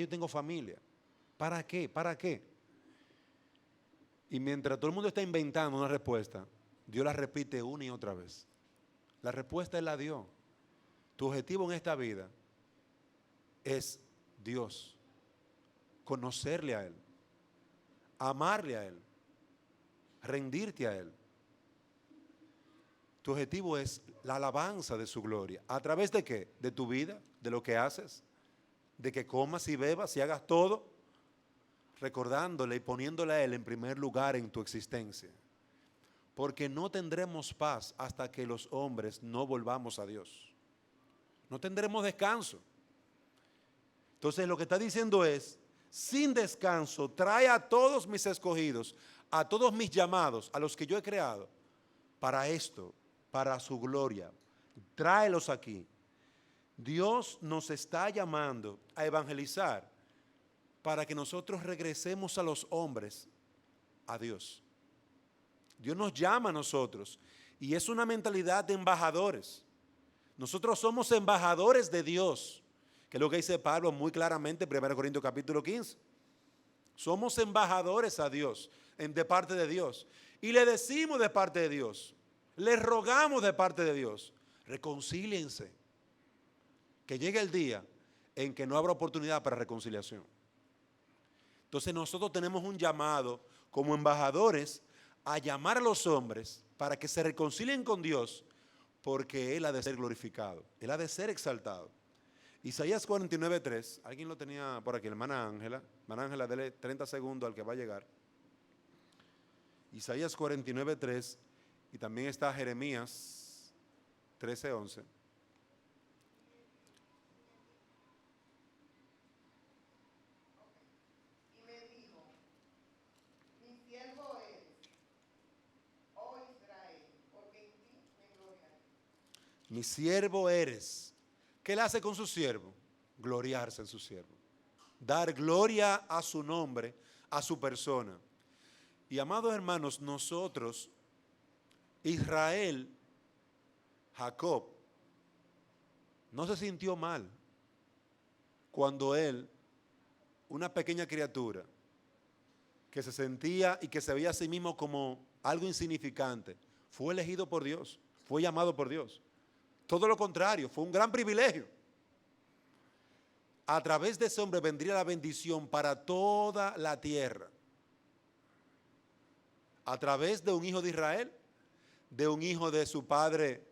yo tengo familia. ¿Para qué? ¿Para qué? Y mientras todo el mundo está inventando una respuesta, Dios la repite una y otra vez. La respuesta Él la dio. Tu objetivo en esta vida es Dios, conocerle a Él, amarle a Él, rendirte a Él. Tu objetivo es la alabanza de su gloria. ¿A través de qué? De tu vida, de lo que haces, de que comas y bebas y hagas todo, recordándole y poniéndole a Él en primer lugar en tu existencia. Porque no tendremos paz hasta que los hombres no volvamos a Dios. No tendremos descanso. Entonces lo que está diciendo es, sin descanso, trae a todos mis escogidos, a todos mis llamados, a los que yo he creado, para esto, para su gloria. Tráelos aquí. Dios nos está llamando a evangelizar para que nosotros regresemos a los hombres, a Dios. Dios nos llama a nosotros y es una mentalidad de embajadores. Nosotros somos embajadores de Dios, que es lo que dice Pablo muy claramente en 1 Corintios capítulo 15. Somos embajadores a Dios, de parte de Dios. Y le decimos de parte de Dios, le rogamos de parte de Dios, reconcíliense. Que llegue el día en que no habrá oportunidad para reconciliación. Entonces nosotros tenemos un llamado como embajadores a llamar a los hombres para que se reconcilien con Dios, porque Él ha de ser glorificado, Él ha de ser exaltado. Isaías 49:3, alguien lo tenía por aquí, hermana Ángela. Hermana Ángela, dele 30 segundos al que va a llegar. Isaías 49:3 y también está Jeremías 13:11. Mi siervo eres. ¿Qué él hace con su siervo? Gloriarse en su siervo. Dar gloria a su nombre, a su persona. Y amados hermanos, nosotros, Israel, Jacob, no se sintió mal cuando él, una pequeña criatura, que se sentía y que se veía a sí mismo como algo insignificante, fue elegido por Dios, fue llamado por Dios. Todo lo contrario, fue un gran privilegio. A través de ese hombre vendría la bendición para toda la tierra. A través de un hijo de Israel, de un hijo de su padre.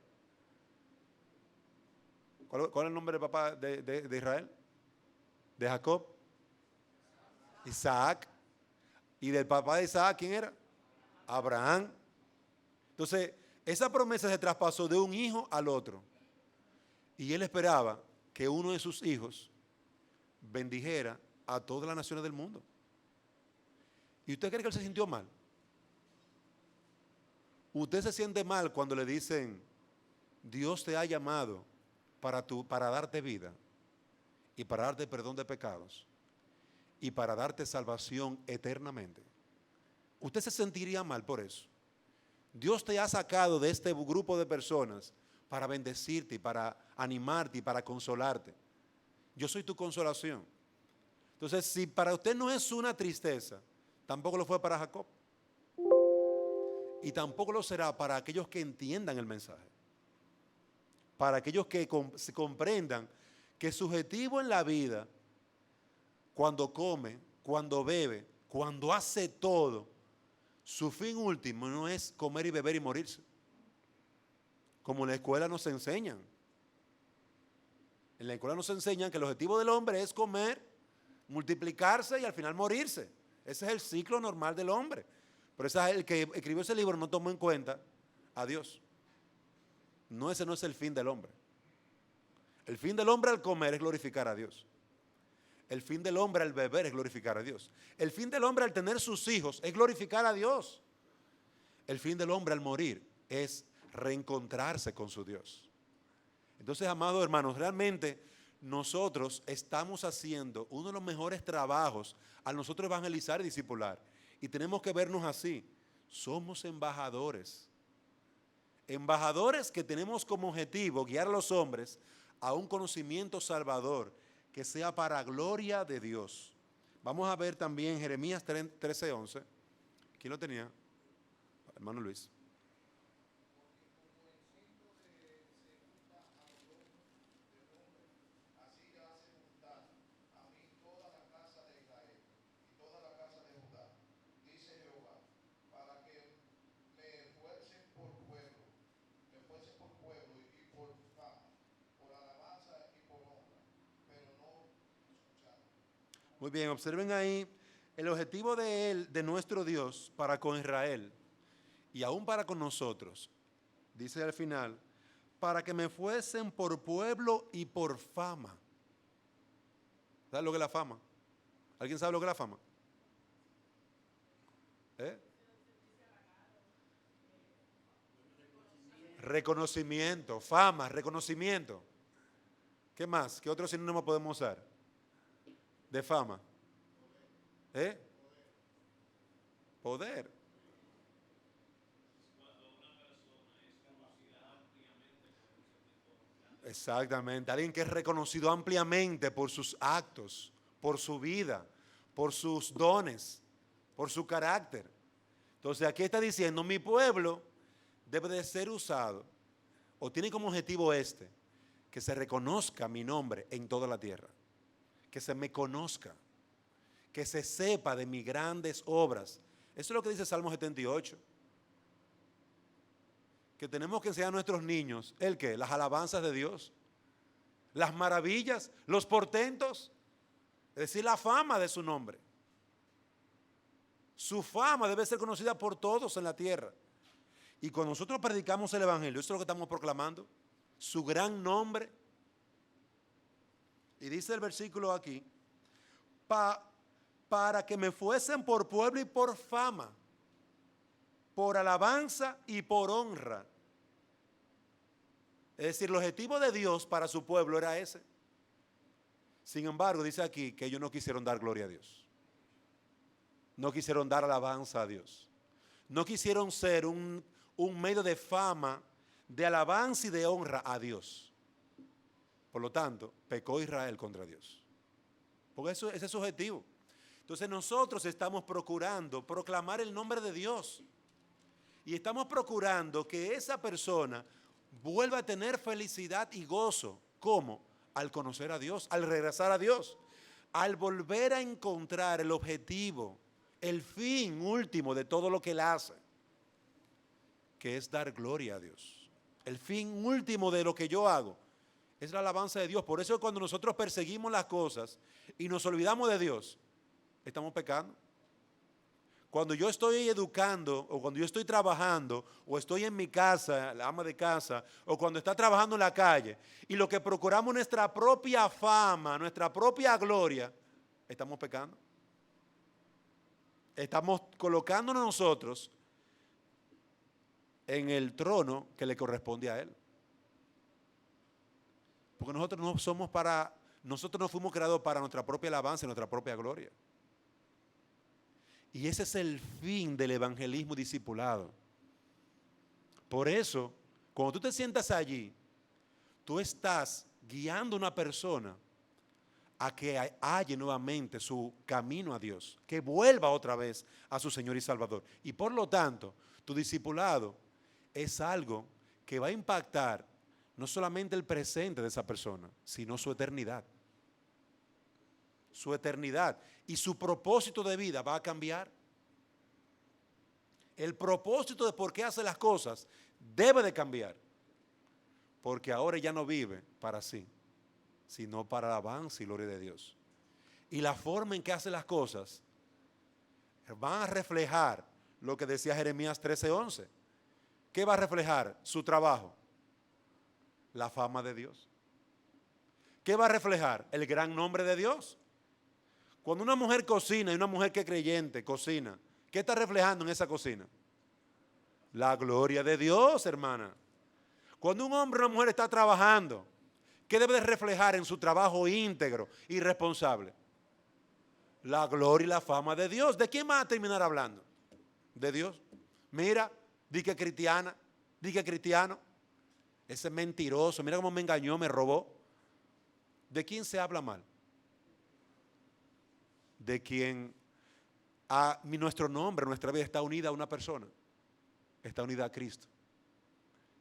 ¿Cuál es el nombre del papá de Israel? De Jacob. Isaac. ¿Y del papá de Isaac quién era? Abraham. Entonces, esa promesa se traspasó de un hijo al otro. Y él esperaba que uno de sus hijos bendijera a todas las naciones del mundo. ¿Y usted cree que él se sintió mal? Usted se siente mal cuando le dicen, Dios te ha llamado para darte vida y para darte perdón de pecados y para darte salvación eternamente. Usted se sentiría mal por eso. Dios te ha sacado de este grupo de personas para bendecirte y para animarte y para consolarte. Yo soy tu consolación. Entonces, si para usted no es una tristeza, tampoco lo fue para Jacob. Y tampoco lo será para aquellos que entiendan el mensaje. Para aquellos que se comprendan que su objetivo en la vida, cuando come, cuando bebe, cuando hace todo, su fin último no es comer y beber y morirse. Como en la escuela nos enseñan. En la escuela nos enseñan que el objetivo del hombre es comer, multiplicarse y al final morirse. Ese es el ciclo normal del hombre. Pero el que escribió ese libro no tomó en cuenta a Dios. No, ese no es el fin del hombre. El fin del hombre al comer es glorificar a Dios. El fin del hombre al beber es glorificar a Dios. El fin del hombre al tener sus hijos es glorificar a Dios. El fin del hombre al morir es reencontrarse con su Dios. Entonces, amados hermanos, realmente nosotros estamos haciendo uno de los mejores trabajos al nosotros evangelizar y discipular. Y tenemos que vernos así. Somos embajadores. Embajadores que tenemos como objetivo guiar a los hombres a un conocimiento salvador que sea para gloria de Dios. Vamos a ver también Jeremías 13:11. ¿Quién lo tenía? Hermano Luis. Muy bien, observen ahí el objetivo de él, de nuestro Dios, para con Israel y aún para con nosotros. Dice al final, para que me fuesen por pueblo y por fama. ¿Sabes lo que es la fama? ¿Alguien sabe lo que es la fama? ¿Eh? Reconocimiento, fama, reconocimiento. ¿Qué más? ¿Qué otro sinónimo podemos usar? De fama. ¿Eh? Poder. Exactamente. Alguien que es reconocido ampliamente por sus actos, por su vida, por sus dones, por su carácter. Entonces aquí está diciendo, mi pueblo debe de ser usado, o tiene como objetivo que se reconozca mi nombre en toda la tierra, que se me conozca, que se sepa de mis grandes obras. Eso es lo que dice Salmo 78. Que tenemos que enseñar a nuestros niños, ¿el qué? Las alabanzas de Dios, las maravillas, los portentos, es decir, la fama de su nombre. Su fama debe ser conocida por todos en la tierra. Y cuando nosotros predicamos el Evangelio, eso es lo que estamos proclamando, su gran nombre. Y dice el versículo aquí, para que me fuesen por pueblo y por fama, por alabanza y por honra. Es decir, el objetivo de Dios para su pueblo era ese. Sin embargo, dice aquí que ellos no quisieron dar gloria a Dios. No quisieron dar alabanza a Dios. No quisieron ser un medio de fama, de alabanza y de honra a Dios. Por lo tanto, pecó Israel contra Dios. Porque ese es su objetivo. Entonces nosotros estamos procurando proclamar el nombre de Dios. Y estamos procurando que esa persona vuelva a tener felicidad y gozo. ¿Cómo? Al conocer a Dios, al regresar a Dios, al volver a encontrar el objetivo, el fin último de todo lo que él hace, que es dar gloria a Dios. El fin último de lo que yo hago es la alabanza de Dios. Por eso cuando nosotros perseguimos las cosas y nos olvidamos de Dios, estamos pecando. Cuando yo estoy educando, o cuando yo estoy trabajando, o estoy en mi casa, la ama de casa, o cuando está trabajando en la calle, y lo que procuramos es nuestra propia fama, nuestra propia gloria, estamos pecando. Estamos colocándonos nosotros en el trono que le corresponde a Él. Porque nosotros no fuimos creados para nuestra propia alabanza y nuestra propia gloria. Y ese es el fin del evangelismo discipulado. Por eso, cuando tú te sientas allí, tú estás guiando a una persona a que halle nuevamente su camino a Dios, que vuelva otra vez a su Señor y Salvador. Y por lo tanto, tu discipulado es algo que va a impactar no solamente el presente de esa persona, sino su eternidad. Su eternidad y su propósito de vida va a cambiar. El propósito de por qué hace las cosas debe de cambiar, porque ahora ya no vive para sí, sino para la alabanza y gloria de Dios. Y la forma en que hace las cosas van a reflejar lo que decía Jeremías 13:11. ¿Qué va a reflejar? Su trabajo, la fama de Dios. ¿Qué va a reflejar? El gran nombre de Dios. Cuando una mujer cocina y una mujer que es creyente cocina, ¿qué está reflejando en esa cocina? La gloria de Dios, hermana. Cuando un hombre o una mujer está trabajando, ¿qué debe de reflejar en su trabajo íntegro y responsable? La gloria y la fama de Dios. ¿De quién va a terminar hablando? De Dios. Mira, di que cristiana, di que cristiano. Ese mentiroso, mira cómo me engañó, me robó. ¿De quién se habla mal? de quien nuestro nombre, nuestra vida está unida a una persona, está unida a Cristo.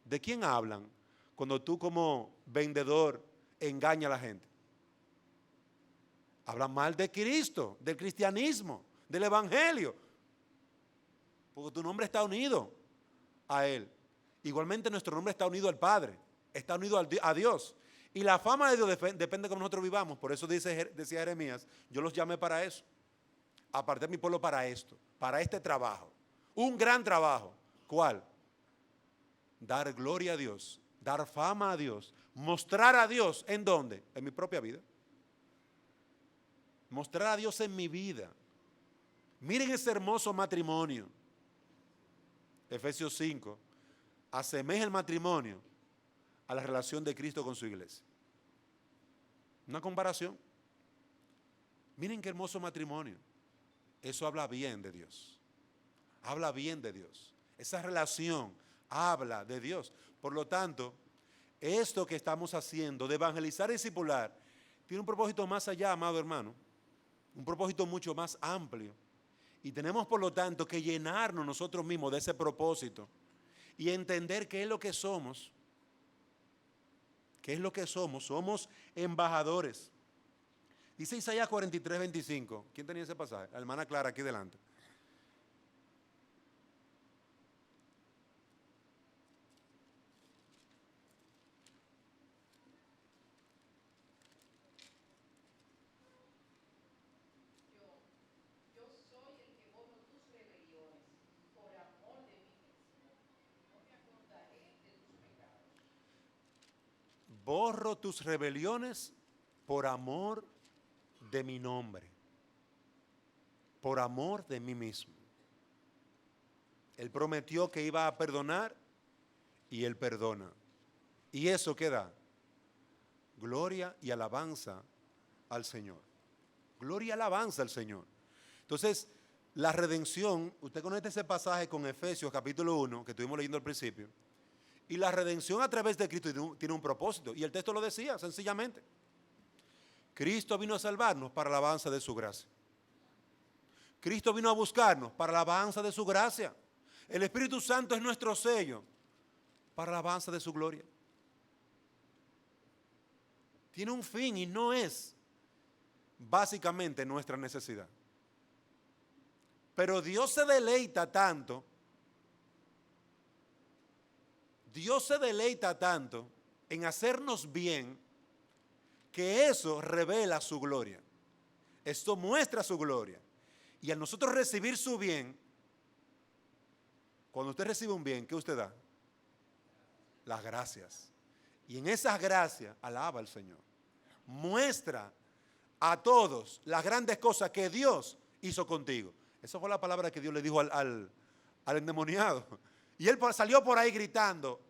¿De quién hablan cuando tú como vendedor engañas a la gente? Hablan mal de Cristo, del cristianismo, del evangelio, porque tu nombre está unido a Él. Igualmente nuestro nombre está unido al Padre, está unido a Dios. Y la fama de Dios depende de cómo nosotros vivamos. Por eso decía Jeremías, yo los llamé para eso. Aparté a mi pueblo para esto, para este trabajo. Un gran trabajo. ¿Cuál? Dar gloria a Dios, dar fama a Dios, mostrar a Dios, ¿en dónde? En mi propia vida. Mostrar a Dios en mi vida. Miren ese hermoso matrimonio. Efesios 5. Asemeja el matrimonio a la relación de Cristo con su iglesia. Una comparación. Miren qué hermoso matrimonio. Eso habla bien de Dios. Habla bien de Dios. Esa relación habla de Dios. Por lo tanto, esto que estamos haciendo de evangelizar y discipular tiene un propósito más allá, amado hermano. Un propósito mucho más amplio. Y tenemos, por lo tanto, que llenarnos nosotros mismos de ese propósito y entender qué es lo que somos. ¿Qué es lo que somos? Somos embajadores. Dice Isaías 43, 25. ¿Quién tenía ese pasaje? La hermana Clara, aquí delante. Borro tus rebeliones por amor de mi nombre, por amor de mí mismo. Él prometió que iba a perdonar y Él perdona. ¿Y eso qué da? Gloria y alabanza al Señor. Gloria y alabanza al Señor. Entonces, la redención, usted conecta ese pasaje con Efesios capítulo 1, que estuvimos leyendo al principio, y la redención a través de Cristo tiene un propósito. Y el texto lo decía sencillamente. Cristo vino a salvarnos para la alabanza de su gracia. Cristo vino a buscarnos para la alabanza de su gracia. El Espíritu Santo es nuestro sello para la alabanza de su gloria. Tiene un fin y no es básicamente nuestra necesidad. Pero Dios se deleita tanto. Dios se deleita tanto en hacernos bien que eso revela su gloria. Esto muestra su gloria. Y al nosotros recibir su bien, cuando usted recibe un bien, ¿qué usted da? Las gracias. Y en esas gracias alaba al Señor. Muestra a todos las grandes cosas que Dios hizo contigo. Esa fue la palabra que Dios le dijo al endemoniado. Y él salió por ahí gritando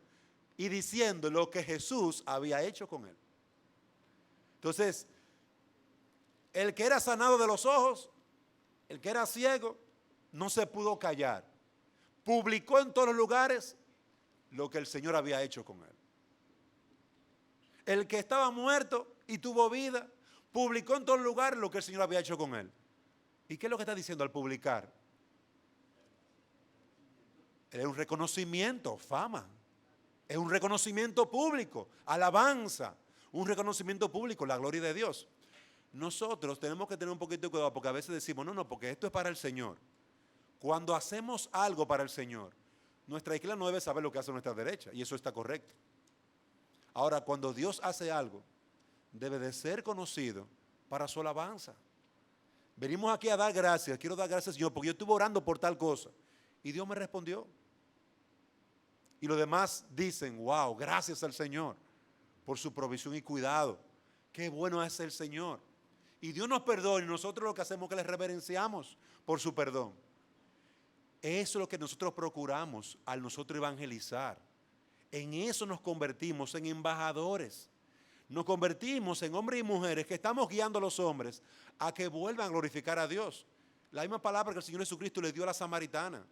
y diciendo lo que Jesús había hecho con él. Entonces, el que era sanado de los ojos, el que era ciego, no se pudo callar. Publicó en todos los lugares lo que el Señor había hecho con él. El que estaba muerto y tuvo vida, publicó en todos los lugares lo que el Señor había hecho con él. ¿Y qué es lo que está diciendo al publicar? Es un reconocimiento, fama. Es un reconocimiento público, alabanza. Un reconocimiento público, la gloria de Dios. Nosotros tenemos que tener un poquito de cuidado porque a veces decimos, no, porque esto es para el Señor. Cuando hacemos algo para el Señor, nuestra izquierda no debe saber lo que hace nuestra derecha y eso está correcto. Ahora, cuando Dios hace algo, debe de ser conocido para su alabanza. Venimos aquí a dar gracias, quiero dar gracias al Señor porque yo estuve orando por tal cosa y Dios me respondió. Y los demás dicen, wow, gracias al Señor por su provisión y cuidado. Qué bueno es el Señor. Y Dios nos perdona y nosotros lo que hacemos es que le reverenciamos por su perdón. Eso es lo que nosotros procuramos al nosotros evangelizar. En eso nos convertimos en embajadores. Nos convertimos en hombres y mujeres que estamos guiando a los hombres a que vuelvan a glorificar a Dios. La misma palabra que el Señor Jesucristo le dio a la samaritana.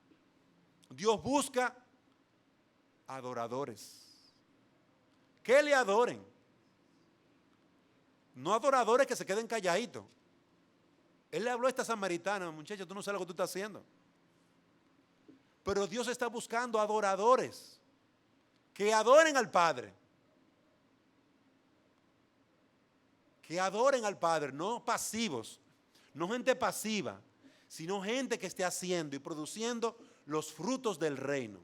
Dios busca adoradores. Que le adoren. No adoradores que se queden calladitos. Él le habló a esta samaritana, muchacha, tú no sabes lo que tú estás haciendo. Pero Dios está buscando adoradores que adoren al Padre. Que adoren al Padre, no pasivos, no gente pasiva, sino gente que esté haciendo y produciendo los frutos del reino.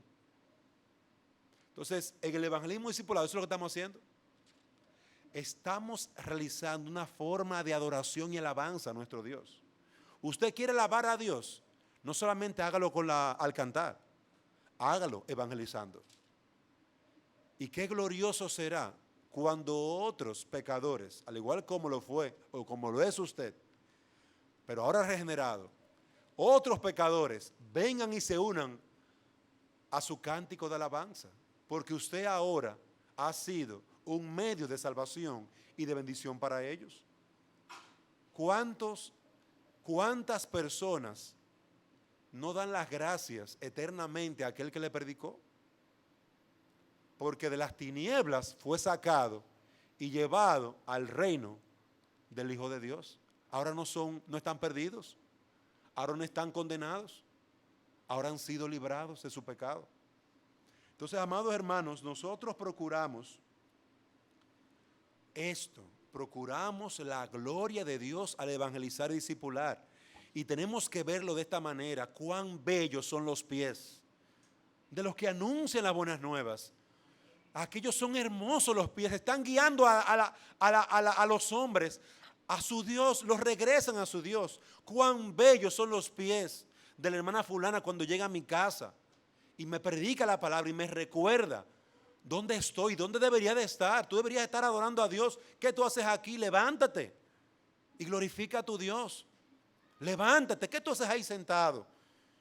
Entonces, en el evangelismo discipulado, eso es lo que estamos haciendo. Estamos realizando una forma de adoración y alabanza a nuestro Dios. Usted quiere alabar a Dios, no solamente hágalo al cantar, hágalo evangelizando. Y qué glorioso será cuando otros pecadores, al igual como lo fue o como lo es usted, pero ahora regenerado, otros pecadores vengan y se unan a su cántico de alabanza, porque usted ahora ha sido un medio de salvación y de bendición para ellos. ¿Cuántas personas no dan las gracias eternamente a aquel que le predicó? Porque de las tinieblas fue sacado y llevado al reino del Hijo de Dios. Ahora no están perdidos, ahora no están condenados, ahora han sido librados de su pecado. Entonces, amados hermanos, nosotros procuramos esto, procuramos la gloria de Dios al evangelizar y discipular. Y tenemos que verlo de esta manera: cuán bellos son los pies de los que anuncian las buenas nuevas. Aquellos son hermosos los pies, están guiando a los hombres a su Dios, los regresan a su Dios. Cuán bellos son los pies de la hermana fulana cuando llega a mi casa y me predica la palabra y me recuerda dónde estoy, dónde debería de estar. Tú deberías estar adorando a Dios. ¿Qué tú haces aquí? Levántate y glorifica a tu Dios. Levántate. ¿Qué tú haces ahí sentado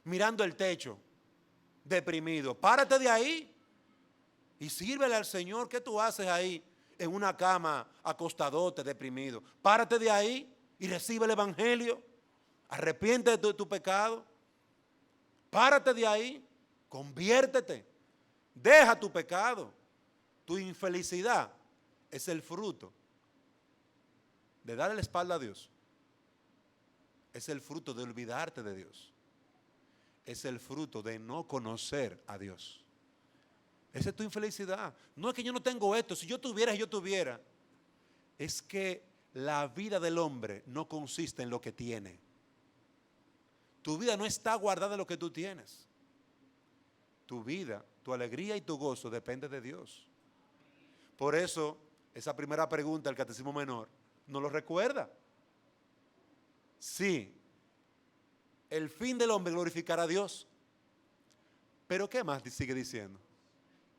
mirando el techo deprimido? Párate de ahí y sírvele al Señor. ¿Qué tú haces ahí en una cama acostadote deprimido? Párate de ahí y recibe el evangelio. Arrepiéntete de tu pecado. Párate de ahí, conviértete, deja tu pecado. Tu infelicidad es el fruto de darle la espalda a Dios. Es el fruto de olvidarte de Dios. Es el fruto de no conocer a Dios. Esa es tu infelicidad. No es que yo no tengo esto. Si yo tuviera. Es que la vida del hombre no consiste en lo que tiene. Tu vida no está guardada en lo que tú tienes. Tu vida, tu alegría y tu gozo depende de Dios. Por eso, esa primera pregunta del Catecismo Menor no lo recuerda. Sí, el fin del hombre es glorificar a Dios. Pero ¿qué más sigue diciendo?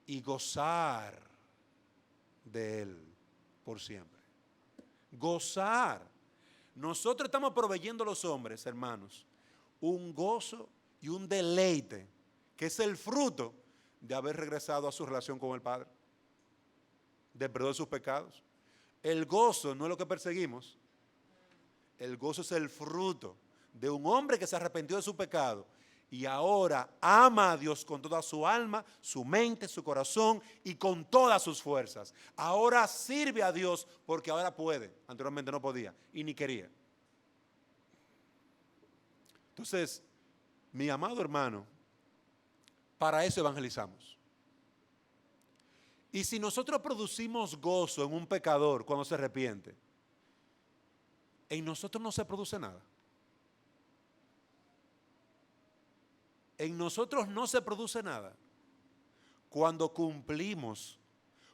Y gozar de Él por siempre. Gozar. Nosotros estamos proveyendo a los hombres, hermanos, un gozo y un deleite que es el fruto de haber regresado a su relación con el Padre, de perdón de sus pecados. El gozo no es lo que perseguimos. El gozo es el fruto de un hombre que se arrepintió de su pecado y ahora ama a Dios con toda su alma, su mente, su corazón y con todas sus fuerzas. Ahora sirve a Dios porque ahora puede. Anteriormente no podía y ni quería. Entonces, mi amado hermano, para eso evangelizamos. Y si nosotros producimos gozo en un pecador cuando se arrepiente, en nosotros no se produce nada. En nosotros no se produce nada. Cuando cumplimos,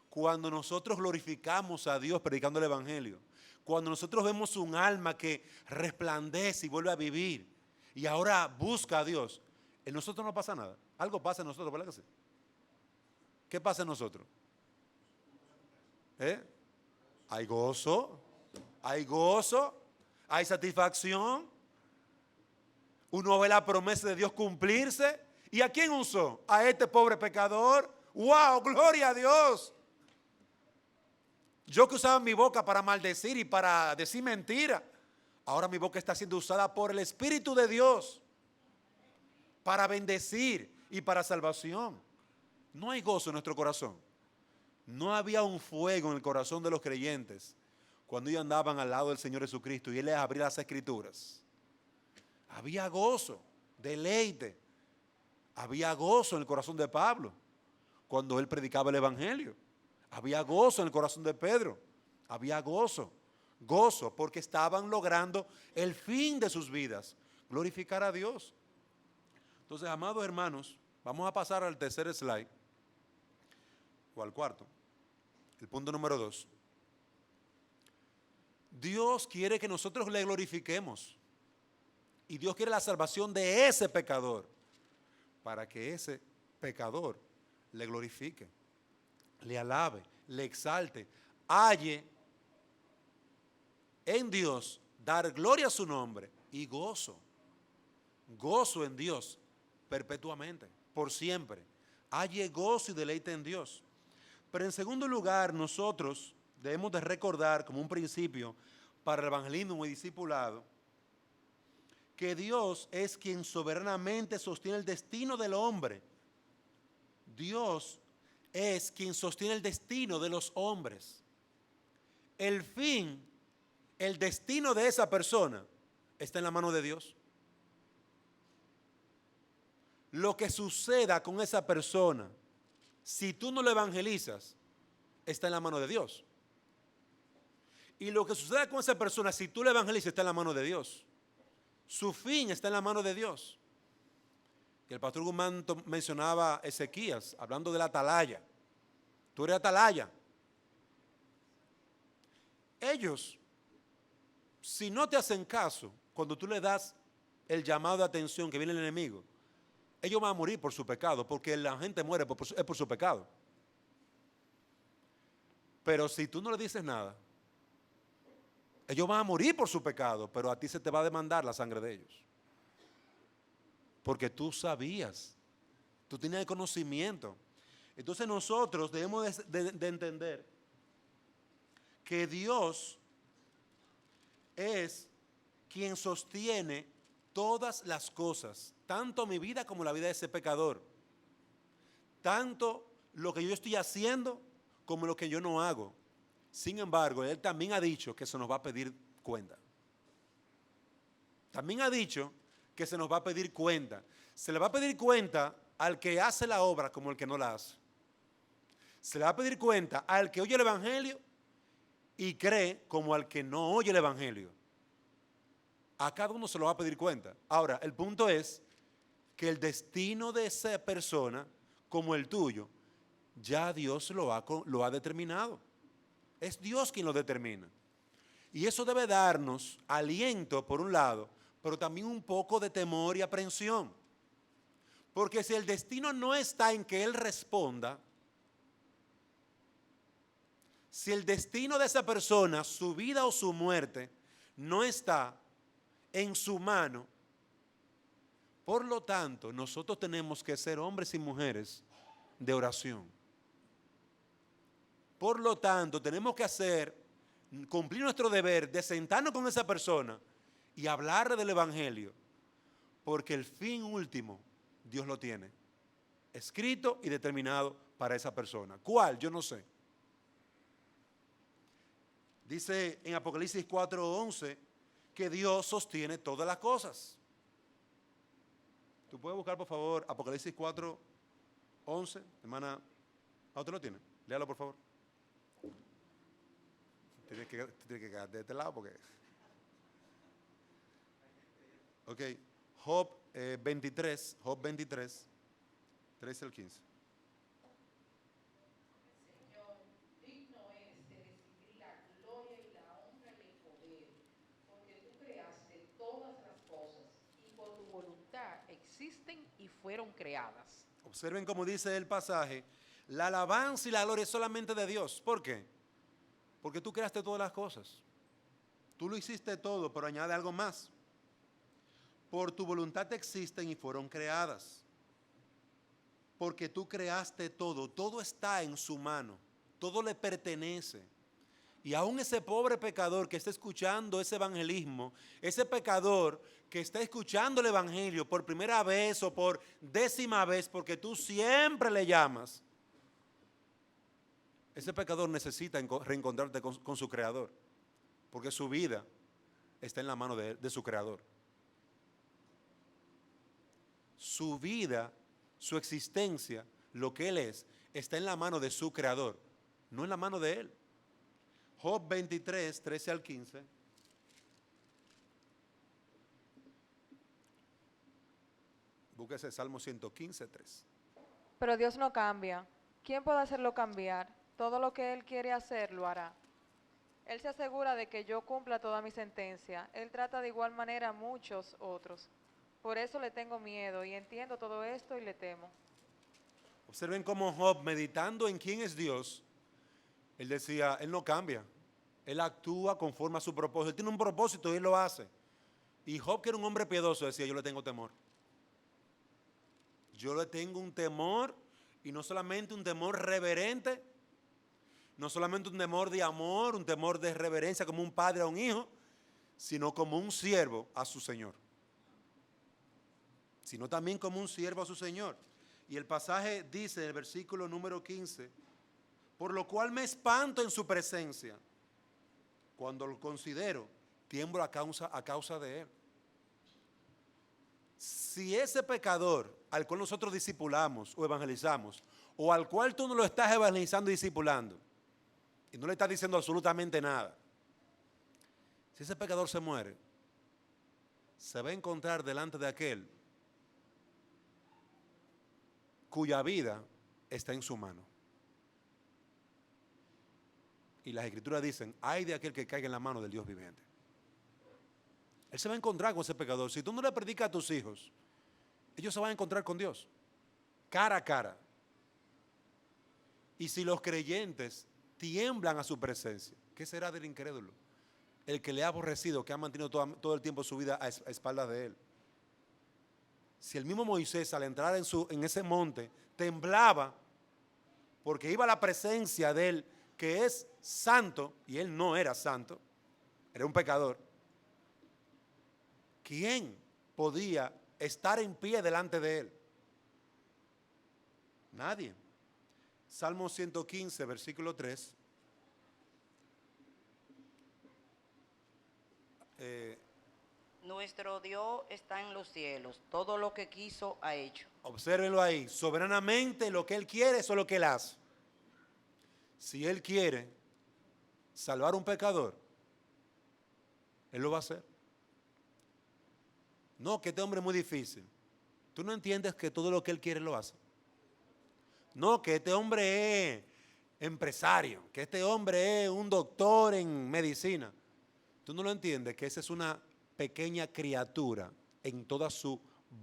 cuando nosotros glorificamos a Dios predicando el evangelio, cuando nosotros vemos un alma que resplandece y vuelve a vivir y ahora busca a Dios, en nosotros no pasa nada. Algo pasa en nosotros, ¿verdad que sí? ¿Qué pasa en nosotros? Hay gozo, hay satisfacción. Uno ve la promesa de Dios cumplirse. ¿Y a quién usó? A este pobre pecador. ¡Wow! ¡Gloria a Dios! Yo que usaba mi boca para maldecir y para decir mentira, ahora mi boca está siendo usada por el Espíritu de Dios para bendecir y para salvación. No hay gozo en nuestro corazón. No había un fuego en el corazón de los creyentes cuando ellos andaban al lado del Señor Jesucristo y Él les abría las Escrituras. Había gozo, deleite. Había gozo en el corazón de Pablo cuando él predicaba el Evangelio. Había gozo en el corazón de Pedro. Había gozo. Gozo porque estaban logrando el fin de sus vidas, glorificar a Dios. Entonces, amados hermanos, vamos a pasar al tercer slide, o al cuarto, el punto número 2. Dios quiere que nosotros le glorifiquemos. Y Dios quiere la salvación de ese pecador, para que ese pecador le glorifique, le alabe, le exalte, halle en Dios dar gloria a su nombre y gozo. Gozo en Dios perpetuamente, por siempre. Halle gozo y deleite en Dios. Pero en segundo lugar, nosotros debemos de recordar como un principio para el evangelismo y discipulado que Dios es quien soberanamente sostiene el destino del hombre. Dios es quien sostiene el destino de los hombres. El fin, el destino de esa persona está en la mano de Dios. Lo que suceda con esa persona, si tú no lo evangelizas, está en la mano de Dios. Y lo que suceda con esa persona, si tú lo evangelizas, está en la mano de Dios. Su fin está en la mano de Dios. Que el pastor Guzmán mencionaba a Ezequías, hablando de la atalaya. Tú eres atalaya. Ellos, si no te hacen caso, cuando tú le das el llamado de atención que viene el enemigo, ellos van a morir por su pecado, porque la gente muere es por su pecado. Pero si tú no le dices nada, ellos van a morir por su pecado, pero a ti se te va a demandar la sangre de ellos. Porque tú sabías, tú tenías el conocimiento. Entonces nosotros debemos de entender que Dios es quien sostiene todas las cosas, tanto mi vida como la vida de ese pecador. Tanto lo que yo estoy haciendo como lo que yo no hago. Sin embargo, Él también ha dicho que se nos va a pedir cuenta. También ha dicho que se nos va a pedir cuenta. Se le va a pedir cuenta al que hace la obra como el que no la hace. Se le va a pedir cuenta al que oye el Evangelio y cree como al que no oye el Evangelio. A cada uno se lo va a pedir cuenta. Ahora, el punto es que el destino de esa persona, como el tuyo, ya Dios lo ha determinado. Es Dios quien lo determina. Y eso debe darnos aliento, por un lado, pero también un poco de temor y aprensión. Porque si el destino no está en que Él responda, si el destino de esa persona, su vida o su muerte, no está en su mano, por lo tanto, nosotros tenemos que ser hombres y mujeres de oración. Por lo tanto, tenemos que cumplir nuestro deber de sentarnos con esa persona y hablarle del Evangelio, porque el fin último Dios lo tiene escrito y determinado para esa persona. ¿Cuál? Yo no sé. Dice en Apocalipsis 4:11 que Dios sostiene todas las cosas. ¿Tú puedes buscar, por favor, Apocalipsis 4:11? Hermana, ¿usted lo tiene? Léalo, por favor. Tienes que quedar de este lado porque... Ok, Job 23, 13 al 15. Señor, digno es de recibir la gloria y la honra y el poder, porque tú creaste todas las cosas y por tu voluntad existen y fueron creadas. Observen cómo dice el pasaje, la alabanza y la gloria es solamente de Dios. ¿Por qué? Porque tú creaste todas las cosas. Tú lo hiciste todo, pero añade algo más. Por tu voluntad existen y fueron creadas. Porque tú creaste todo, todo está en su mano, todo le pertenece. Y aún ese pobre pecador que está escuchando ese evangelismo, ese pecador que está escuchando el evangelio por primera vez o por 10ª vez, porque tú siempre le llamas, ese pecador necesita reencontrarte con su creador, porque su vida está en la mano de su creador. su vida, su existencia, lo que él es, está en la mano de su creador, no en la mano de él. Job 23, 13 al 15. Búsquese Salmo 115, 3. Pero Dios no cambia. ¿Quién puede hacerlo cambiar? Todo lo que Él quiere hacer, lo hará. Él se asegura de que yo cumpla toda mi sentencia. Él trata de igual manera a muchos otros. Por eso le tengo miedo y entiendo todo esto y le temo. Observen cómo Job, meditando en quién es Dios, él decía, él no cambia. Él actúa conforme a su propósito. Él tiene un propósito y él lo hace. Y Job, que era un hombre piadoso, decía, yo le tengo temor. Yo le tengo un temor, y no solamente un temor reverente, no solamente un temor de amor, un temor de reverencia como un padre a un hijo, sino como un siervo a su Señor. Sino también como un siervo a su Señor. Y el pasaje dice en el versículo número 15, por lo cual me espanto en su presencia. Cuando lo considero, tiemblo a causa de él. Si ese pecador al cual nosotros discipulamos o evangelizamos, o al cual tú no lo estás evangelizando y discipulando, y no le estás diciendo absolutamente nada, si ese pecador se muere, se va a encontrar delante de aquel cuya vida está en su mano. Y las escrituras dicen, ay de aquel que caiga en la mano del Dios viviente. Él se va a encontrar con ese pecador. Si tú no le predicas a tus hijos, ellos se van a encontrar con Dios, cara a cara. Y si los creyentes tiemblan a su presencia, ¿qué será del incrédulo? El que le ha aborrecido, que ha mantenido todo el tiempo su vida a espaldas de él. Si el mismo Moisés al entrar en ese monte temblaba porque iba a la presencia de él, que es santo, y él no era santo, era un pecador, ¿quién podía estar en pie delante de él? Nadie. Salmo 115, versículo 3. Nuestro Dios está en los cielos, todo lo que quiso ha hecho. Obsérvenlo ahí, soberanamente lo que él quiere, eso es lo que él hace. Si él quiere salvar a un pecador, él lo va a hacer. No, que este hombre es muy difícil. Tú no entiendes que todo lo que él quiere lo hace. No, que este hombre es empresario, que este hombre es un doctor en medicina. Tú no lo entiendes, que esa es una pequeña criatura en toda su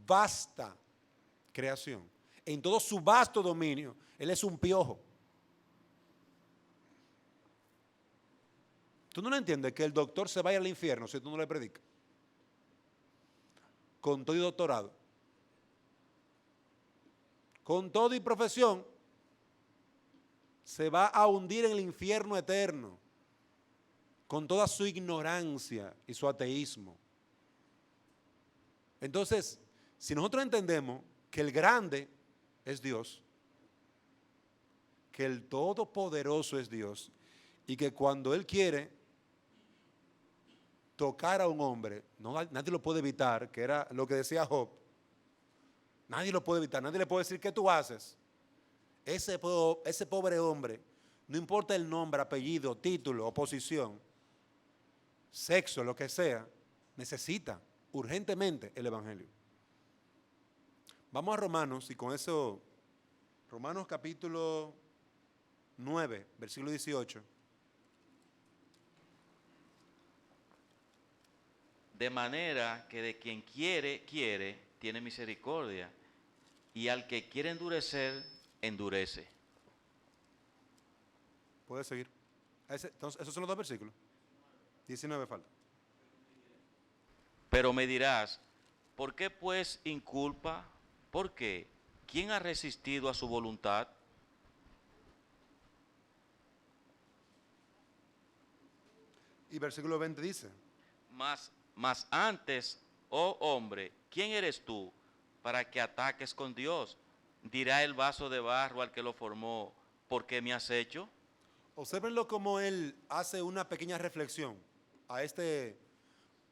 vasta creación, en todo su vasto dominio. Él es un piojo. Tú no lo entiendes, que el doctor se vaya al infierno si tú no le predicas. Con todo y doctorado, con todo y profesión, se va a hundir en el infierno eterno, con toda su ignorancia y su ateísmo. Entonces, si nosotros entendemos que el grande es Dios, que el todopoderoso es Dios, y que cuando Él quiere tocar a un hombre, nadie lo puede evitar, que era lo que decía Job. Nadie lo puede evitar, nadie le puede decir, ¿qué tú haces? Ese pobre hombre, no importa el nombre, apellido, título, oposición, sexo, lo que sea, necesita urgentemente el Evangelio. Vamos a Romanos, y con eso, Romanos capítulo 9, versículo 18. De manera que de quien quiere, tiene misericordia, y al que quiere endurecer, endurece. Puedes seguir. Entonces, esos son los dos versículos. 19 falta. Pero me dirás, ¿por qué pues inculpa? ¿Por qué? ¿Quién ha resistido a su voluntad? Y versículo 20 dice, Mas antes, oh hombre, ¿quién eres tú para que ataques con Dios? Dirá el vaso de barro al que lo formó, ¿por qué me has hecho? obsérvenlo como él hace una pequeña reflexión a este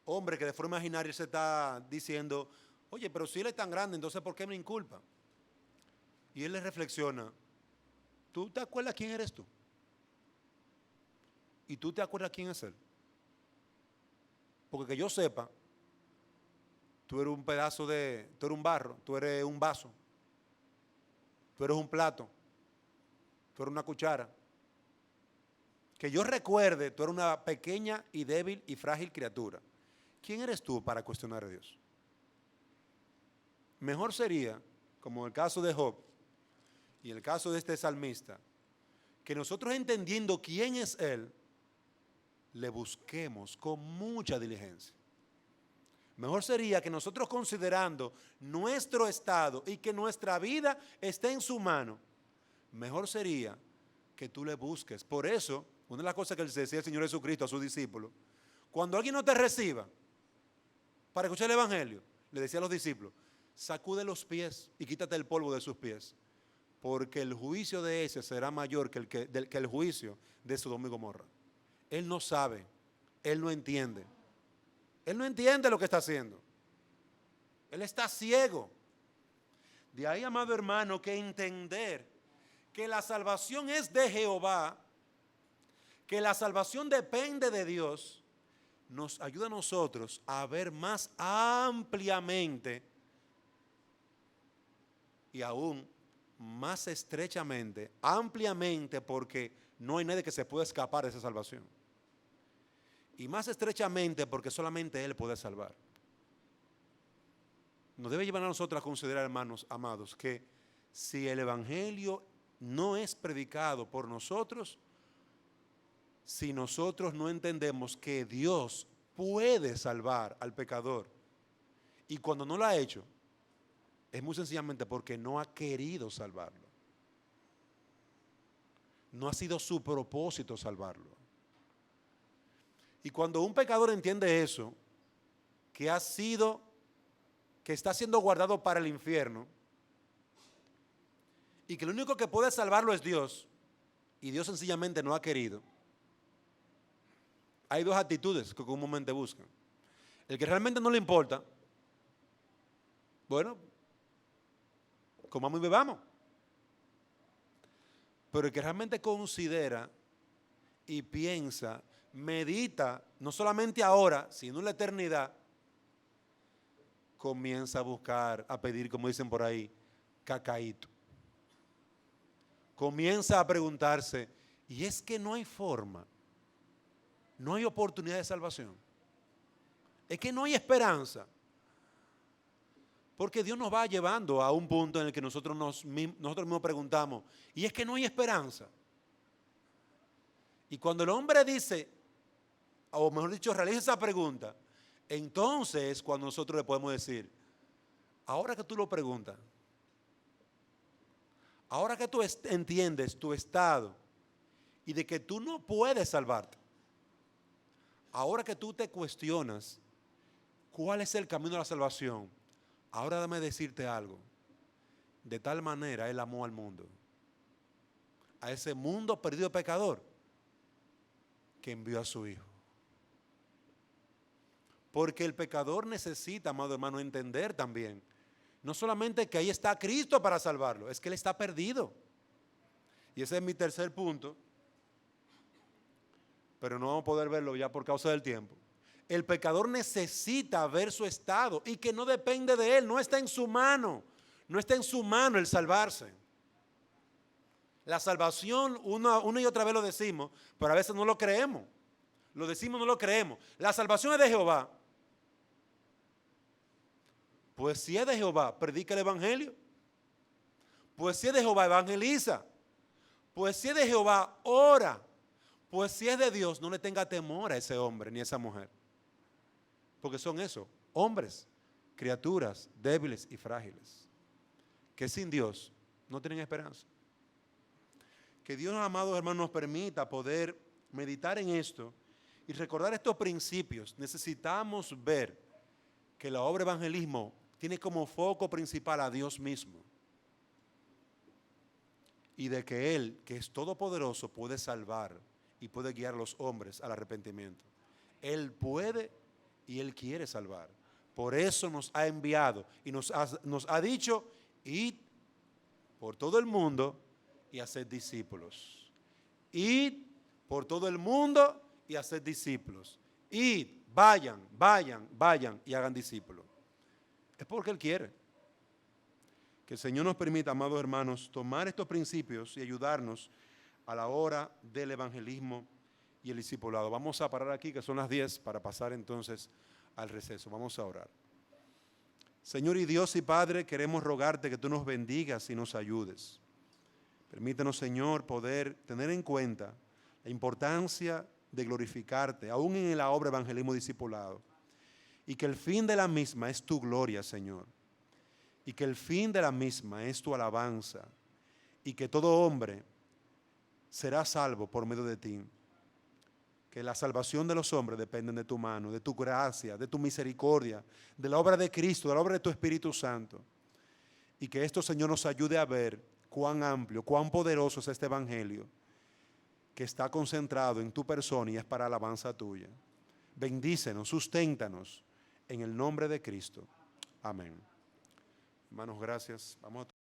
hombre que de forma imaginaria se está diciendo, Oye, pero si Él es tan grande, entonces ¿por qué me inculpa? Y él le reflexiona, ¿tú te acuerdas quién eres tú? ¿Y tú te acuerdas quién es Él? Porque que yo sepa, tú eres un pedazo tú eres un barro, tú eres un vaso, tú eres un plato, tú eres una cuchara. Que yo recuerde, tú eres una pequeña y débil y frágil criatura. ¿Quién eres tú para cuestionar a Dios? Mejor sería, como el caso de Job y el caso de este salmista, que nosotros entendiendo quién es Él, le busquemos con mucha diligencia. Mejor sería que nosotros considerando nuestro estado y que nuestra vida esté en su mano, mejor sería que tú le busques. Por eso, una de las cosas que le decía el Señor Jesucristo a sus discípulos, cuando alguien no te reciba para escuchar el Evangelio, le decía a los discípulos, sacude los pies y quítate el polvo de sus pies, porque el juicio de ese será mayor que el juicio de Sodoma y Gomorra. Él no sabe, él no entiende. Él no entiende lo que está haciendo. Él está ciego. De ahí, amado hermano, que entender que la salvación es de Jehová, que la salvación depende de Dios, nos ayuda a nosotros a ver más ampliamente y aún más estrechamente, ampliamente, porque no hay nadie que se pueda escapar de esa salvación. Y más estrechamente porque solamente Él puede salvar. Nos debe llevar a nosotros a considerar, hermanos amados, que si el Evangelio no es predicado por nosotros, si nosotros no entendemos que Dios puede salvar al pecador, y cuando no lo ha hecho, es muy sencillamente porque no ha querido salvarlo. No ha sido su propósito salvarlo. Y cuando un pecador entiende eso, que está siendo guardado para el infierno, y que lo único que puede salvarlo es Dios, y Dios sencillamente no ha querido, hay dos actitudes que comúnmente buscan. El que realmente no le importa, bueno, comamos y bebamos. Pero el que realmente considera y piensa, medita, no solamente ahora, sino en la eternidad, comienza a buscar, a pedir, como dicen por ahí, cacaíto. Comienza a preguntarse, y es que no hay forma, no hay oportunidad de salvación. Es que no hay esperanza. Porque Dios nos va llevando a un punto en el que nosotros mismos preguntamos, y es que no hay esperanza. Y cuando el hombre dice, o mejor dicho, realiza esa pregunta, entonces cuando nosotros le podemos decir, ahora que tú lo preguntas, ahora que tú entiendes tu estado y de que tú no puedes salvarte, ahora que tú te cuestionas cuál es el camino a la salvación, ahora déjame decirte algo. De tal manera Él amó al mundo, a ese mundo perdido pecador, que envió a su Hijo. Porque el pecador necesita, amado hermano, entender también, no solamente que ahí está Cristo para salvarlo, es que Él está perdido. Y ese es mi tercer punto, pero no vamos a poder verlo ya por causa del tiempo. El pecador necesita ver su estado y que no depende de él, no está en su mano, no está en su mano el salvarse. La salvación, una y otra vez lo decimos, pero a veces no lo creemos. Lo decimos, no lo creemos. La salvación es de Jehová. Pues si es de Jehová, predica el evangelio. Pues si es de Jehová, evangeliza. Pues si es de Jehová, ora. Pues si es de Dios, no le tenga temor a ese hombre ni a esa mujer. Porque son eso, hombres, criaturas débiles y frágiles, que sin Dios no tienen esperanza. Que Dios, amados hermanos, nos permita poder meditar en esto y recordar estos principios. Necesitamos ver que la obra de evangelismo tiene como foco principal a Dios mismo. Y de que Él, que es todopoderoso, puede salvar y puede guiar a los hombres al arrepentimiento. Él puede y Él quiere salvar, Por eso nos ha enviado y nos ha dicho, id por todo el mundo y haced discípulos. Id por todo el mundo y haced discípulos. Id, vayan, vayan, vayan y hagan discípulos. Es porque Él quiere. Que el Señor nos permita, amados hermanos, tomar estos principios y ayudarnos a la hora del evangelismo y el discipulado. Vamos a parar aquí, que son las 10, para pasar entonces al receso. Vamos a orar. Señor y Dios y Padre, queremos rogarte que tú nos bendigas y nos ayudes. Permítanos, Señor, poder tener en cuenta la importancia de glorificarte, aún en la obra evangelismo discipulado, y que el fin de la misma es tu gloria, Señor, y que el fin de la misma es tu alabanza, y que todo hombre será salvo por medio de ti. Que la salvación de los hombres depende de tu mano, de tu gracia, de tu misericordia, de la obra de Cristo, de la obra de tu Espíritu Santo. Y que esto, Señor, nos ayude a ver cuán amplio, cuán poderoso es este evangelio, que está concentrado en tu persona y es para alabanza tuya. Bendícenos, susténtanos, en el nombre de Cristo. Amén. Hermanos, gracias. Vamos a